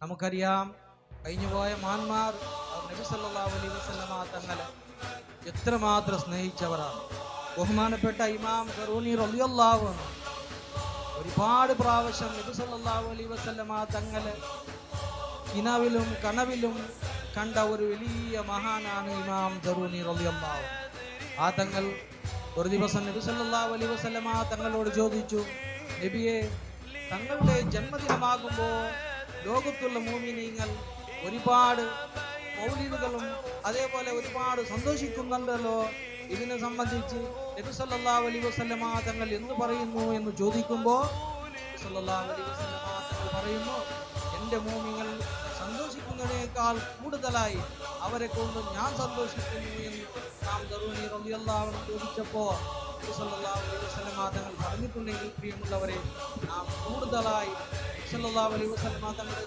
നമുക്കറിയാം, കഴിഞ്ഞുപോയ മഹാന്മാർ നബി സല്ലല്ലാഹു അലൈഹി വസല്ലമ തങ്ങളെ എത്രമാത്രം സ്നേഹിച്ചവരാണ്. ബഹുമാനപ്പെട്ട ഇമാം ഖറൂനി റളിയല്ലാഹു അൻഹു ഒരുപാട് പ്രാവശ്യം നബി സല്ലല്ലാഹു അലൈഹി വസല്ലമ തങ്ങളെ കിനാവിലും കനവിലും കണ്ട ഒരു വലിയ മഹാനാണ് ഇമാം ഖറൂനി റളിയല്ലാഹു അൻഹു. ആ തങ്ങൾ ഒരു ദിവസം നബി സല്ലല്ലാഹു അലൈഹി വസല്ലമ തങ്ങളോട് ചോദിച്ചു, നബിയെ, തങ്ങളുടെ ജന്മദിനമാകുമ്പോൾ ലോകത്തുള്ള മുഅ്മിനീങ്ങൾ ഒരുപാട് മൗലിദുകളും അതേപോലെ ഒരുപാട് സന്തോഷിക്കുന്നുണ്ടല്ലോ, ഇതിനെ സംബന്ധിച്ച് നബി സല്ലല്ലാഹു അലൈഹി വസല്ലമ തങ്ങൾ എന്ത് പറയുന്നു എന്ന് ചോദിക്കുമ്പോൾ നബി സല്ലല്ലാഹു അലൈഹി വസല്ലമ തങ്ങൾ പറയുന്നു, എൻ്റെ മുഅ്മിനീങ്ങൾ സന്തോഷിക്കുന്നതിനേക്കാൾ കൂടുതലായി അവരെ കൊണ്ട് ഞാൻ സന്തോഷിക്കുന്നു എന്ന് ഇമാം ഖറൂനി റളിയല്ലാഹു അൻഹു ചോദിച്ചപ്പോൾ നബി സല്ലല്ലാഹു അലൈഹി വസല്ലമ തങ്ങൾ പറഞ്ഞിട്ടുണ്ടെങ്കിൽ, പ്രിയമുള്ളവരെ, നാം കൂടുതലായി നബി സല്ലല്ലാഹു അലൈഹി വസല്ലമ തങ്ങളെ